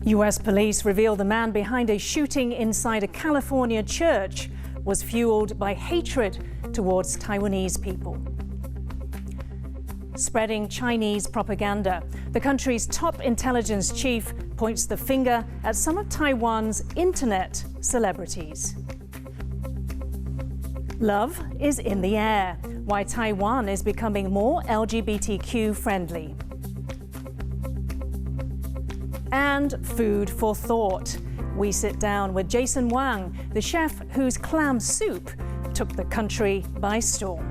U.S. police reveal the man behind a shooting inside a California church was fueled by hatred towards Taiwanese people. Spreading Chinese propaganda. The country's top intelligence chief points the finger at some of Taiwan's internet celebrities. Love is in the air. Why Taiwan is becoming more LGBTQ friendly. And food for thought. We sit down with Jason Wang, the chef whose clam soup took the country by storm.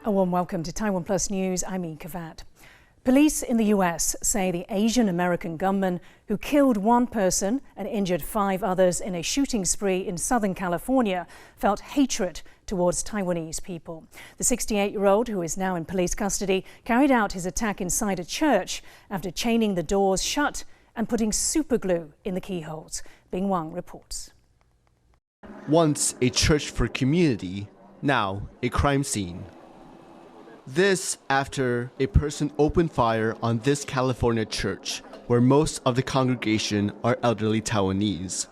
A warm welcome to TaiwanPlus News. I'm Yin Khvat. Police in the US say the Asian-American gunman who killed one person and injured 5 others in a shooting spree in Southern California felt hatred towards Taiwanese people. The 68-year-old, who is now in police custody, carried out his attack inside a church after chaining the doors shut and putting superglue in the keyholes. Bing Wang reports. Once a church for community, now a crime scene. This after a person opened fire on this California church, where most of the congregation are elderly Taiwanese.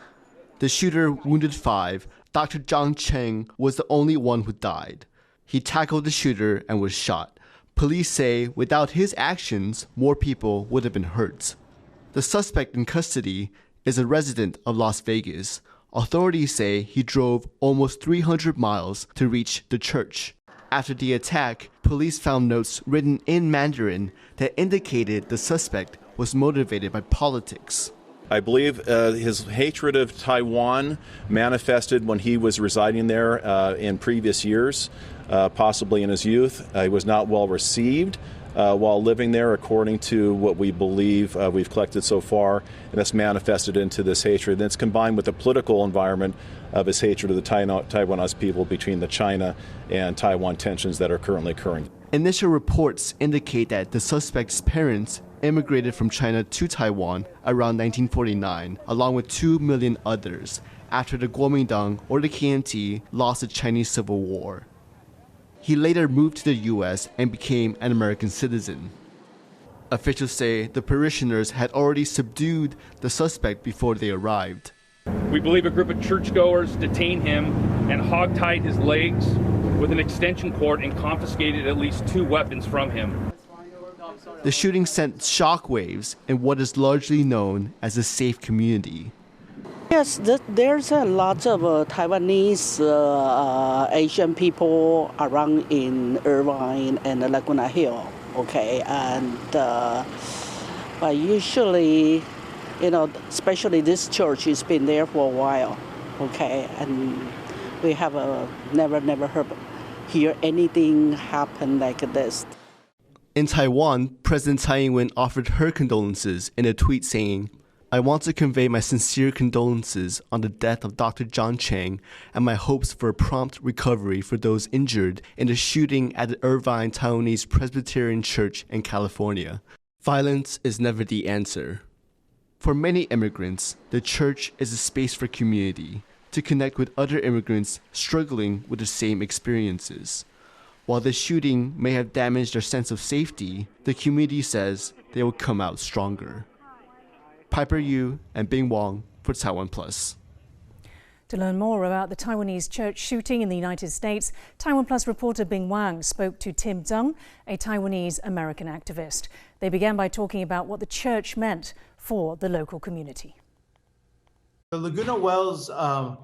The shooter wounded 5. Dr. Zhang Cheng was the only one who died. He tackled the shooter and was shot. Police say without his actions, more people would have been hurt. The suspect in custody is a resident of Las Vegas. Authorities say he drove almost 300 miles to reach the church. After the attack, police found notes written in Mandarin that indicated the suspect was motivated by politics. I believe his hatred of Taiwan manifested when he was residing there in previous years, possibly in his youth. He was not well received while living there, according to what we believe we've collected so far, and that's manifested into this hatred. And it's combined with the political environment of his hatred of the Taiwanese people between the China and Taiwan tensions that are currently occurring. Initial reports indicate that the suspect's parents immigrated from China to Taiwan around 1949, along with 2 million others, after the Kuomintang or the KMT lost the Chinese Civil War. He later moved to the U.S. and became an American citizen. Officials say the parishioners had already subdued the suspect before they arrived. We believe a group of churchgoers detained him and hogtied his legs with an extension cord and confiscated at least 2 weapons from him. The shooting sent shockwaves in what is largely known as a safe community. Yes, there's a lot of Taiwanese Asian people around in Irvine and Laguna Hill, okay, and but usually, you know, especially this church has been there for a while, okay, and we have never hear anything happen like this. In Taiwan, President Tsai Ing-wen offered her condolences in a tweet saying, "I want to convey my sincere condolences on the death of Dr. Zhang Cheng and my hopes for a prompt recovery for those injured in the shooting at the Irvine Taiwanese Presbyterian Church in California. Violence is never the answer." For many immigrants, the church is a space for community, to connect with other immigrants struggling with the same experiences. While the shooting may have damaged their sense of safety, the community says they will come out stronger. Piper Yu and Bing Wang for TaiwanPlus. To learn more about the Taiwanese church shooting in the United States, TaiwanPlus reporter Bing Wang spoke to Tim Zeng, a Taiwanese American activist. They began by talking about what the church meant for the local community. The Laguna Wells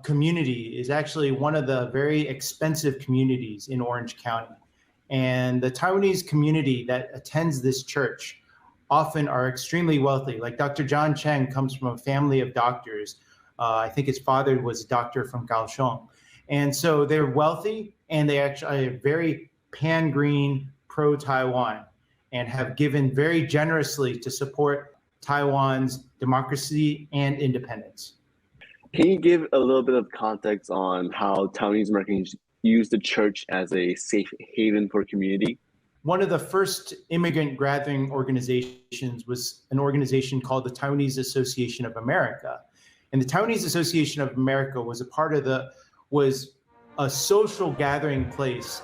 community is actually one of the very expensive communities in Orange County. And the Taiwanese community that attends this church often are extremely wealthy. Like Dr. Zhang Cheng comes from a family of doctors. I think his father was a doctor from Kaohsiung. And so they're wealthy, and they actually are very pan-green, pro-Taiwan, and have given very generously to support Taiwan's democracy and independence. Can you give a little bit of context on how Taiwanese Americans use the church as a safe haven for community? One of the first immigrant gathering organizations was an organization called the Taiwanese Association of America. And the Taiwanese Association of America was a social gathering place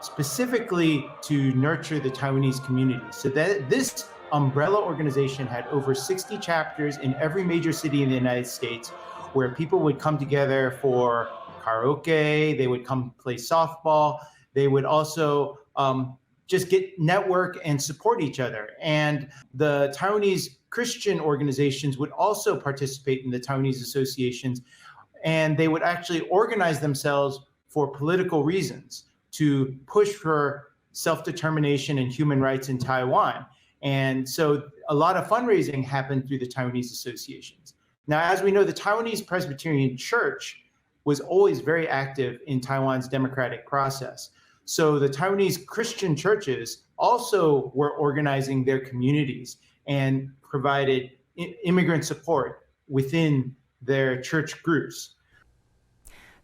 specifically to nurture the Taiwanese community. So that this umbrella organization had over 60 chapters in every major city in the United States, where people would come together for karaoke, they would come play softball, they would also just get network and support each other. And the Taiwanese Christian organizations would also participate in the Taiwanese associations, and they would actually organize themselves for political reasons to push for self-determination and human rights in Taiwan. And so a lot of fundraising happened through the Taiwanese associations. Now, as we know, the Taiwanese Presbyterian Church was always very active in Taiwan's democratic process. So the Taiwanese Christian churches also were organizing their communities and provided immigrant support within their church groups.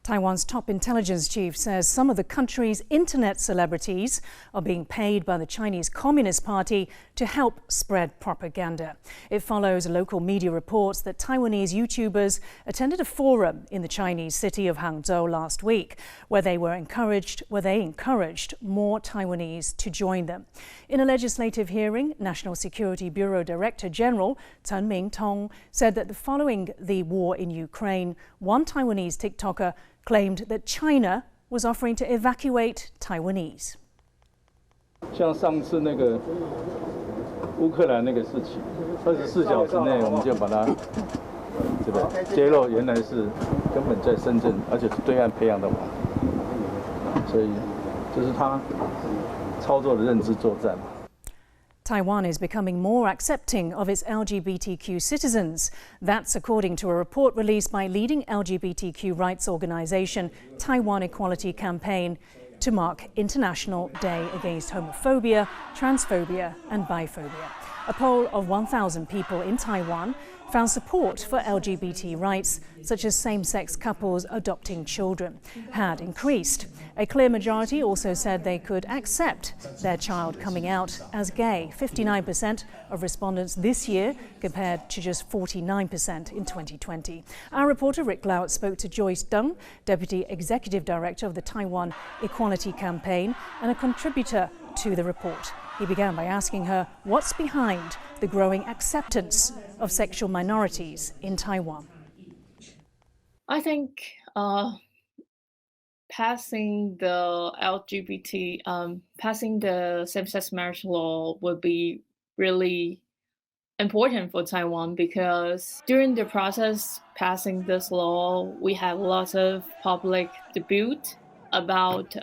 Taiwan's top intelligence chief says some of the country's internet celebrities are being paid by the Chinese Communist Party to help spread propaganda. It follows local media reports that Taiwanese YouTubers attended a forum in the Chinese city of Hangzhou last week, where they encouraged more Taiwanese to join them. In a legislative hearing, National Security Bureau Director General Chen Mingtong said that following the war in Ukraine, one Taiwanese TikToker claimed that China was offering to evacuate Taiwanese. 像上次那个乌克兰那个事情，24小时内我们就把它这个揭露，原来是根本在深圳，而且是对岸培养的网，所以这是他操作的认知作战。 Taiwan is becoming more accepting of its LGBTQ citizens. That's according to a report released by leading LGBTQ rights organisation Taiwan Equality Campaign to mark International Day Against Homophobia, Transphobia and Biphobia. A poll of 1,000 people in Taiwan found support for LGBT rights, such as same-sex couples adopting children, had increased. A clear majority also said they could accept their child coming out as gay. 59% of respondents this year, compared to just 49% in 2020. Our reporter Rick Laut spoke to Joyce Deng, Deputy Executive Director of the Taiwan Equality Campaign and a contributor to the report. He began by asking her what's behind the growing acceptance of sexual minorities in Taiwan. I think passing the passing the same-sex marriage law would be really important for Taiwan, because during the process passing this law, we have lots of public debate about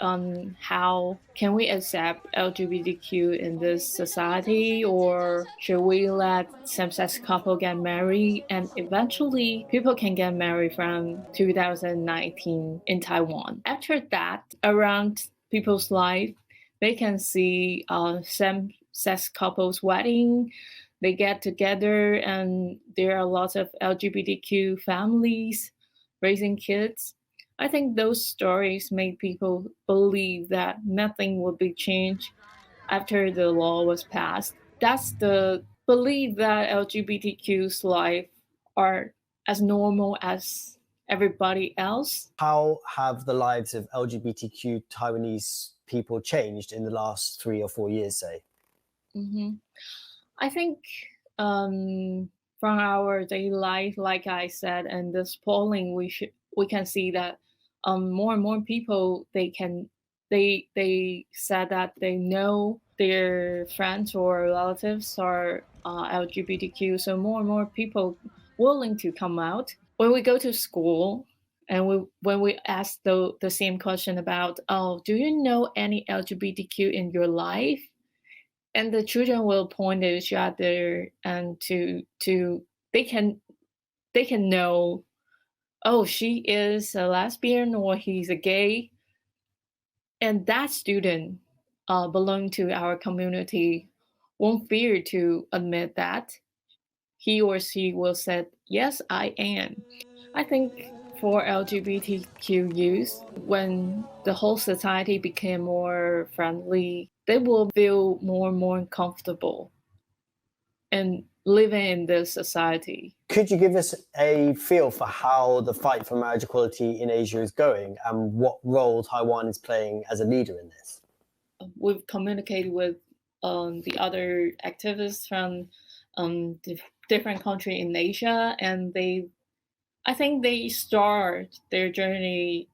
how can we accept LGBTQ in this society, or should we let same-sex couple get married, and eventually people can get married from 2019 in Taiwan. After that, around people's life, they can see same-sex couples wedding, they get together, and there are lots of LGBTQ families raising kids. I think those stories make people believe that nothing will be changed after the law was passed. That's the belief that LGBTQ's life are as normal as everybody else. How have the lives of LGBTQ Taiwanese people changed in the last 3 or 4 years, say? I think from our daily life, like I said, and this polling, we can see that more and more people, they said that they know their friends or relatives are LGBTQ, so more and more people willing to come out. When we go to school and when we ask the same question about, oh, do you know any LGBTQ in your life? And the children will point at each other and they can know, oh, she is a lesbian or he's a gay. And that student belonging to our community won't fear to admit that. He or she will say, yes, I am. I think for LGBTQ youth, when the whole society became more friendly, they will feel more and more comfortable in living in this society. Could you give us a feel for how the fight for marriage equality in Asia is going and what role Taiwan is playing as a leader in this? we've communicated with the other activists from different countries in Asia, and I think they start their journey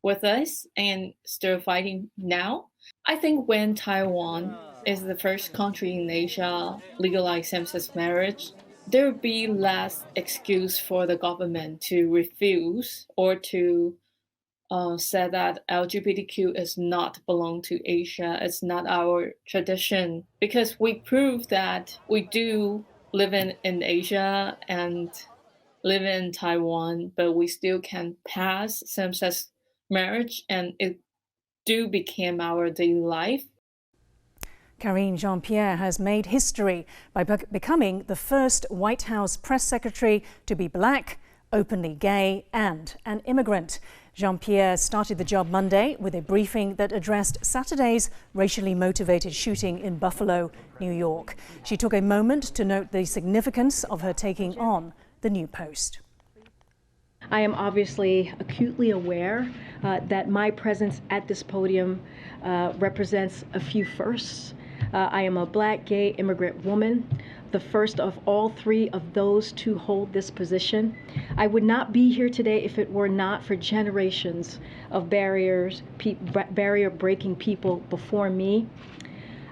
with us and still fighting now. I think when Taiwan is the first country in Asia legalize same-sex marriage, there will be less excuse for the government to refuse or to say that LGBTQ is not belong to Asia. It's not our tradition, because we prove that we do live in Asia and live in Taiwan, but we still can pass same-sex marriage, and it do become our daily life. Karine Jean-Pierre has made history by becoming the first White House press secretary to be black, openly gay, and an immigrant. Jean-Pierre started the job Monday with a briefing that addressed Saturday's racially motivated shooting in Buffalo, New York. She took a moment to note the significance of her taking on the new post. I am obviously acutely aware that my presence at this podium represents a few firsts. I am a black, gay, immigrant woman, the first of all three of those to hold this position. I would not be here today if it were not for generations of barrier-breaking people before me.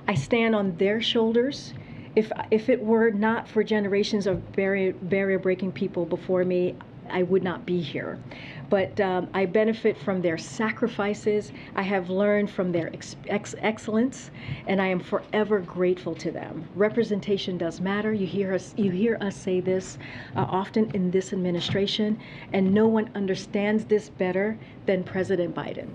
I stand on their shoulders. If it were not for generations of barrier-breaking people before me, I would not be here. But I benefit from their sacrifices. I have learned from their excellence, and I am forever grateful to them. Representation does matter. You hear us say this often in this administration, and no one understands this better than President Biden.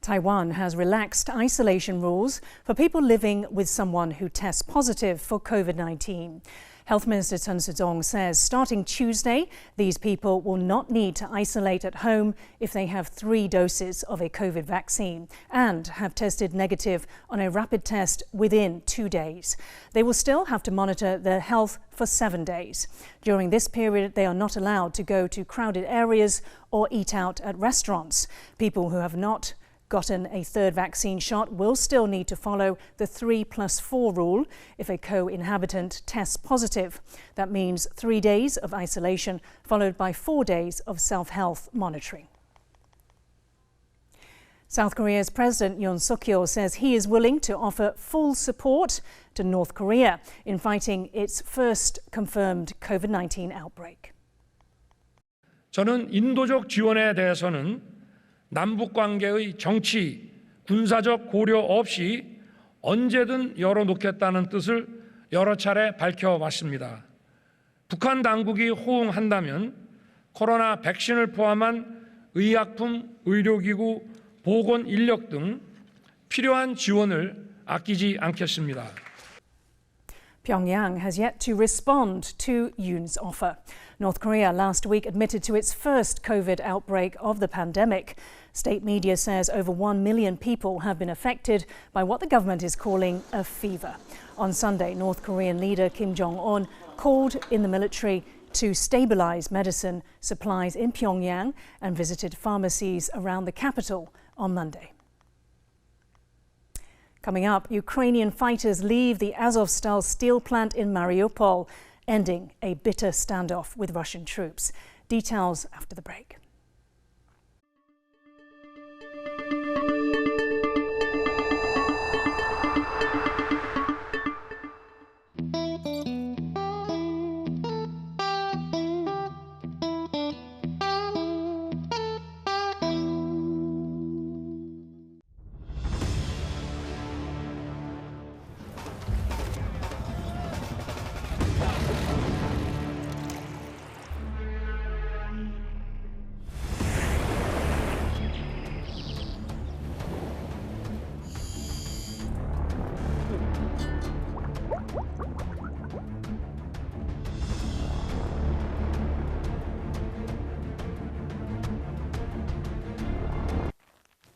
Taiwan has relaxed isolation rules for people living with someone who tests positive for COVID-19. Health Minister Chen Shizong says starting Tuesday, these people will not need to isolate at home if they have 3 doses of a COVID vaccine and have tested negative on a rapid test within 2 days. They will still have to monitor their health for 7 days. During this period, they are not allowed to go to crowded areas or eat out at restaurants. People who have not gotten a 3rd vaccine shot will still need to follow the 3+4 rule if a co-inhabitant tests positive. That means 3 days of isolation followed by 4 days of self-health monitoring. South Korea's President Yoon Suk-yeol says he is willing to offer full support to North Korea in fighting its first confirmed COVID-19 outbreak. 저는 인도적 지원에 대해서는 남북 관계의 정치, 군사적 고려 없이 언제든 열어놓겠다는 뜻을 여러 차례 밝혀왔습니다. 북한 당국이 호응한다면 코로나 백신을 포함한 의약품, 의료기구, 보건 인력 등 필요한 지원을 아끼지 않겠습니다. Pyongyang has yet to respond to Yoon's offer. North Korea last week admitted to its first COVID outbreak of the pandemic. State media says over 1 million people have been affected by what the government is calling a fever. On Sunday, North Korean leader Kim Jong-un called in the military to stabilize medicine supplies in Pyongyang and visited pharmacies around the capital on Monday. Coming up, Ukrainian fighters leave the Azovstal steel plant in Mariupol, ending a bitter standoff with Russian troops. Details after the break.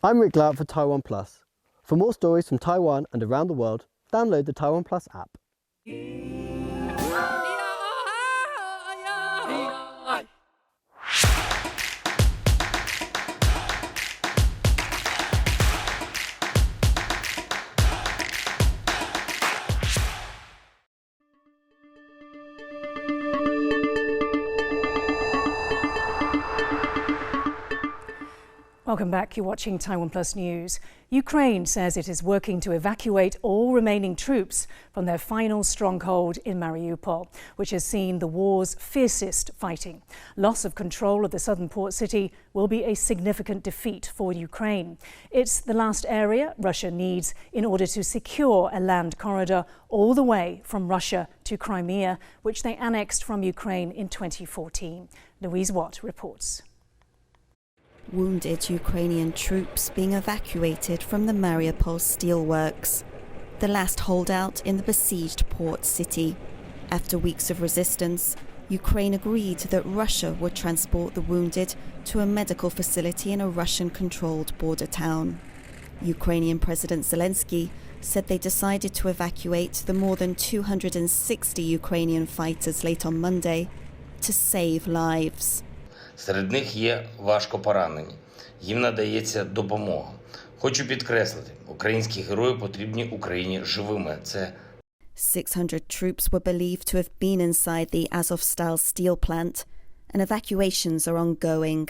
I'm Yin Khvat for TaiwanPlus. For more stories from Taiwan and around the world, download the TaiwanPlus app. Welcome back. You're watching TaiwanPlus News. Ukraine says it is working to evacuate all remaining troops from their final stronghold in Mariupol, which has seen the war's fiercest fighting. Loss of control of the southern port city will be a significant defeat for Ukraine. It's the last area Russia needs in order to secure a land corridor all the way from Russia to Crimea, which they annexed from Ukraine in 2014. Louise Watt reports. Wounded Ukrainian troops being evacuated from the Mariupol steelworks, the last holdout in the besieged port city. After weeks of resistance, Ukraine agreed that Russia would transport the wounded to a medical facility in a Russian-controlled border town. Ukrainian President Zelensky said they decided to evacuate the more than 260 Ukrainian fighters late on Monday to save lives. Серед них є важкопоранені. Їм надається допомога. Хочу підкреслити, українські герої потрібні Україні живими. Це 600 troops were believed to have been inside the Azovstal steel plant, and evacuations are ongoing.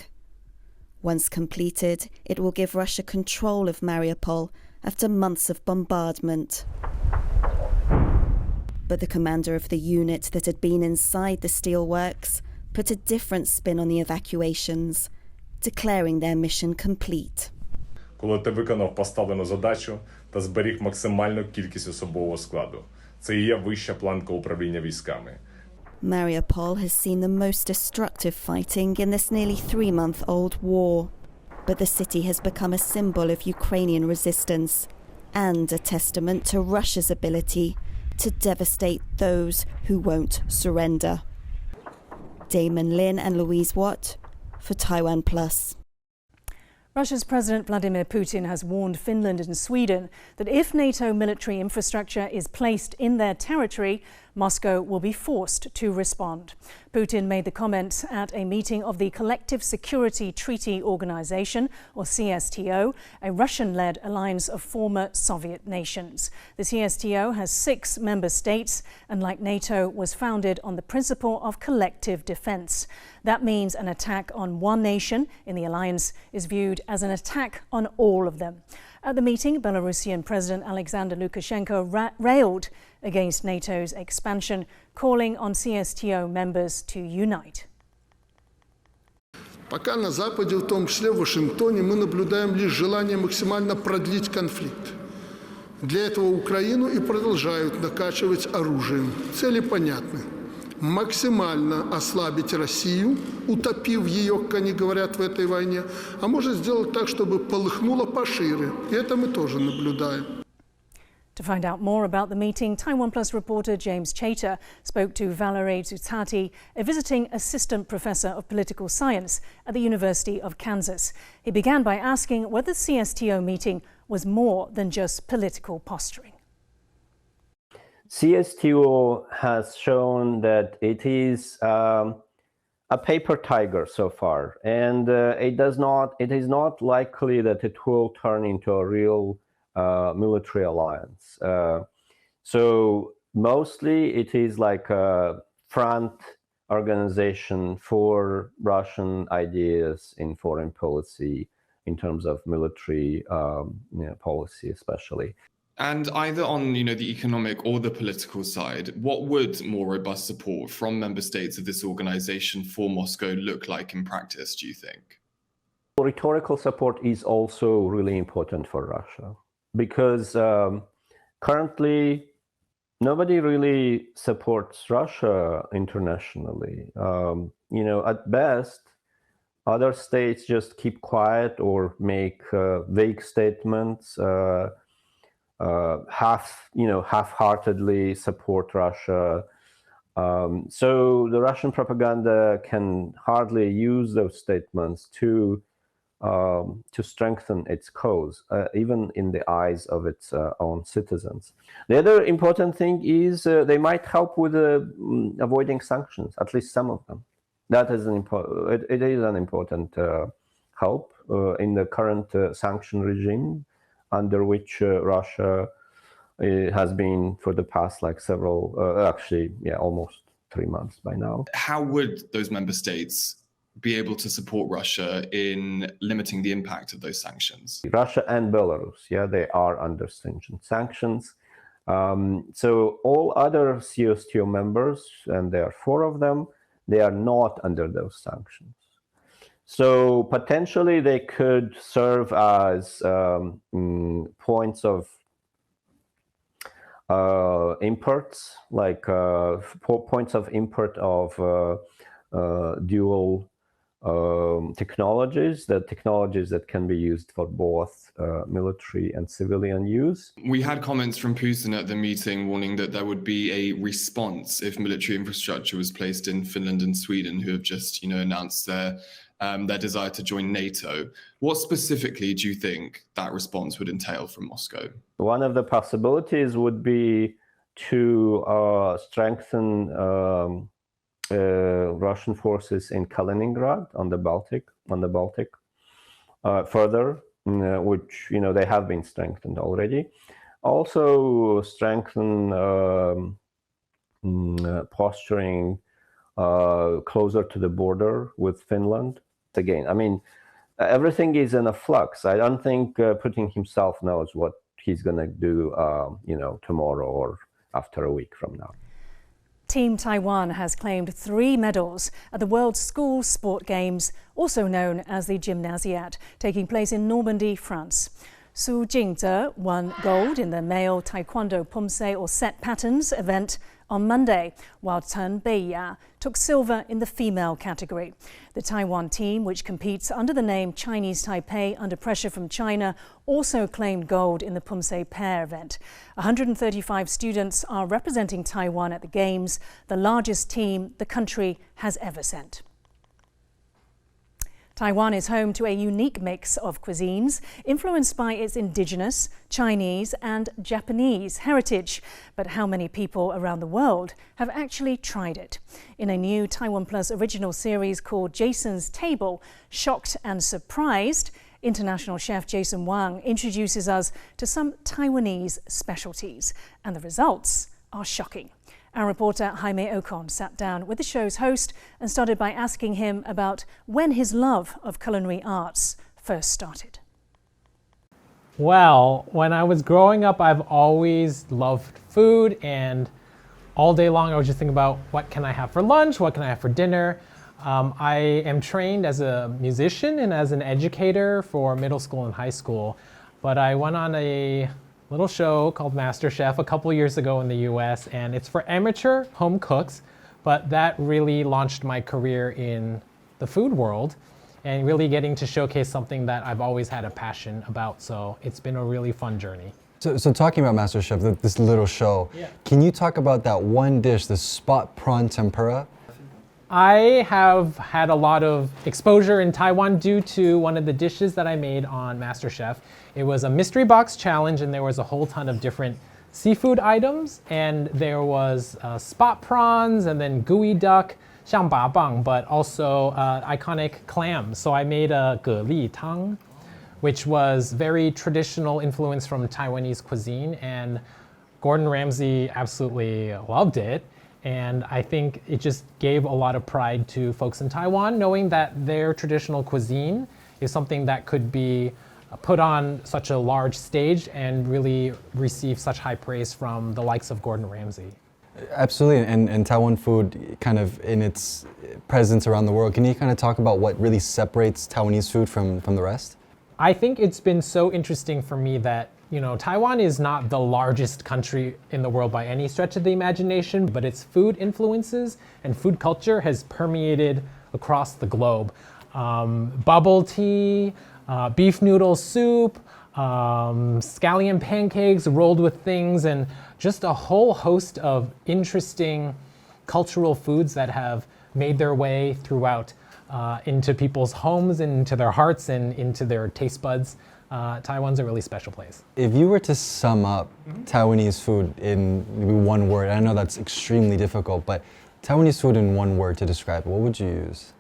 Once completed, it will give Russia control of Mariupol after months of bombardment. But the commander of the unit that had been inside the steelworks put a different spin on the evacuations, declaring their mission complete. Коли ти виконав поставлену задачу та зберіг максимальну кількість особового складу. Це і є вища планка управління військами. Mariupol has seen the most destructive fighting in this nearly 3-month-old war. But the city has become a symbol of Ukrainian resistance and a testament to Russia's ability to devastate those who won't surrender. Damon Lin and Louise Watt for TaiwanPlus. Russia's President Vladimir Putin has warned Finland and Sweden that if NATO military infrastructure is placed in their territory, Moscow will be forced to respond. Putin made the comments at a meeting of the Collective Security Treaty Organization, or CSTO, a Russian-led alliance of former Soviet nations. The CSTO has 6 member states and, like NATO, was founded on the principle of collective defense. That means an attack on one nation in the alliance is viewed as an attack on all of them. At the meeting, Belarusian President Alexander Lukashenko railed against NATO's expansion, calling on CSTO members to unite. Пока на Западе, в том числе в Вашингтоне, мы наблюдаем лишь желание максимально продлить конфликт. Для этого Украину и продолжают накачивать оружием. Цели понятны. Максимально ослабить Россию, утопив ее, как они говорят, в этой войне, а может сделать так, чтобы полыхнуло пошире. И это мы тоже наблюдаем. To find out more about the meeting, TaiwanPlus reporter James Chater spoke to Valerie Zutati, a visiting assistant professor of political science at the University of Kansas. He began by asking whether the CSTO meeting was more than just political posturing. CSTO has shown that it is a paper tiger so far, and it is not likely that it will turn into a real military alliance. So mostly it is like a front organization for Russian ideas in foreign policy in terms of military policy especially. And either on, the economic or the political side, what would more robust support from member states of this organization for Moscow look like in practice, do you think? Rhetorical support is also really important for Russia because currently nobody really supports Russia internationally. At best, other states just keep quiet or make vague statements. Half-heartedly support Russia. So the Russian propaganda can hardly use those statements to strengthen its cause, even in the eyes of its own citizens. The other important thing is they might help with avoiding sanctions, at least some of them. That is it is an important help in the current sanction regime, under which Russia has been for the past almost 3 months by now. How would those member states be able to support Russia in limiting the impact of those sanctions? Russia and Belarus, yeah, they are under stringent sanctions. So all other CSTO members, and there are 4 of them, they are not under those sanctions. So potentially they could serve as points of imports, like points of import of dual technologies that can be used for both military and civilian use. We had comments from Putin at the meeting warning that there would be a response if military infrastructure was placed in Finland and Sweden, who have just, announced their desire to join NATO. What specifically do you think that response would entail from Moscow? One of the possibilities would be to strengthen Russian forces in Kaliningrad on the Baltic further, which they have been strengthened already. Also strengthen posturing closer to the border with Finland. Again, I mean, everything is in a flux. I don't think Putin himself knows what he's going to do, tomorrow or after a week from now. Team Taiwan has claimed 3 medals at the World School Sport Games, also known as the Gymnasiad, taking place in Normandy, France. Su Jingze won gold in the male taekwondo pumse or set patterns event on Monday, while Chen Beiya took silver in the female category. The Taiwan team, which competes under the name Chinese Taipei under pressure from China, also claimed gold in the pumse pair event. 135 students are representing Taiwan at the Games, the largest team the country has ever sent. Taiwan is home to a unique mix of cuisines influenced by its indigenous, Chinese and Japanese heritage. But how many people around the world have actually tried it? In a new TaiwanPlus original series called Jason's Table, Shocked and Surprised, international chef Jason Wang introduces us to some Taiwanese specialties. And the results are shocking. Our reporter Jaime Ocon sat down with the show's host and started by asking him about when his love of culinary arts first started. Well, when I was growing up, I've always loved food, and all day long I was just thinking about what can I have for lunch, what can I have for dinner. I am trained as a musician and as an educator for middle school and high school, but I went on a little show called MasterChef a couple years ago in the US, and it's for amateur home cooks, but that really launched my career in the food world and really getting to showcase something that I've always had a passion about. So it's been a really fun journey. So talking about MasterChef, this little show, Can you talk about that one dish, the spot prawn tempura? I have had a lot of exposure in Taiwan due to one of the dishes that I made on MasterChef. It was a mystery box challenge, and there was a whole ton of different seafood items, and there was spot prawns and then gooey duck, 像拔蚌, but also iconic clams. So I made a 蛤蜊汤, which was very traditional influence from Taiwanese cuisine, and Gordon Ramsay absolutely loved it. And I think it just gave a lot of pride to folks in Taiwan, knowing that their traditional cuisine is something that could be put on such a large stage and really receive such high praise from the likes of Gordon Ramsay. Absolutely, and Taiwan food kind of in its presence around the world. Can you kind of talk about what really separates Taiwanese food from the rest? I think it's been so interesting for me that Taiwan is not the largest country in the world by any stretch of the imagination, but its food influences and food culture has permeated across the globe. Bubble tea, beef noodle soup, scallion pancakes rolled with things, and just a whole host of interesting cultural foods that have made their way throughout into people's homes, and into their hearts, and into their taste buds. Taiwan's a really special place. If you were to sum up Taiwanese food in maybe one word, I know that's extremely difficult, but Taiwanese food in one word to describe it, what would you use?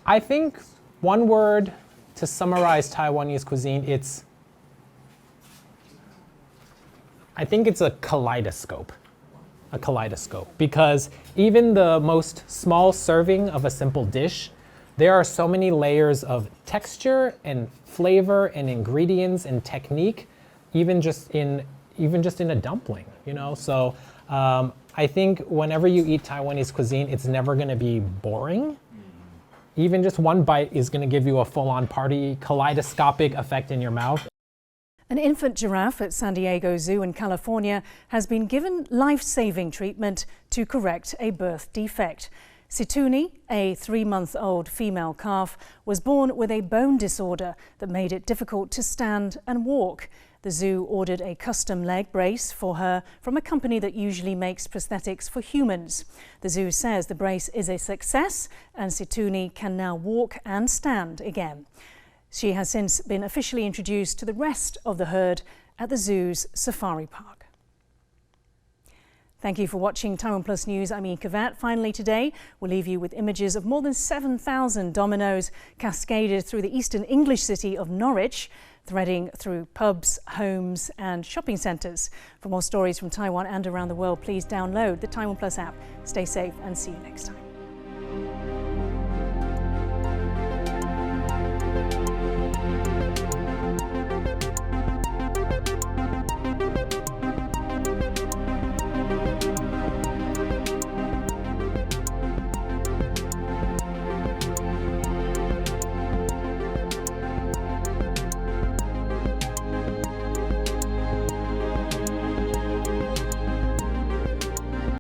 I think one word to summarize Taiwanese cuisine, I think it's a kaleidoscope. a kaleidoscope, because even the most small serving of a simple dish, there are so many layers of texture and flavor and ingredients and technique, even just in a dumpling, you know? So I think whenever you eat Taiwanese cuisine, it's never gonna be boring. Even just one bite is gonna give you a full-on party, kaleidoscopic effect in your mouth. An infant giraffe at San Diego Zoo in California has been given life-saving treatment to correct a birth defect. Situni, a 3-month-old female calf, was born with a bone disorder that made it difficult to stand and walk. The zoo ordered a custom leg brace for her from a company that usually makes prosthetics for humans. The zoo says the brace is a success and Situni can now walk and stand again. She has since been officially introduced to the rest of the herd at the zoo's safari park. Thank you for watching TaiwanPlus News. I'm Yin Khvat. Finally today, we'll leave you with images of more than 7,000 dominoes cascaded through the eastern English city of Norwich, threading through pubs, homes and shopping centres. For more stories from Taiwan and around the world, please download the TaiwanPlus app. Stay safe and see you next time.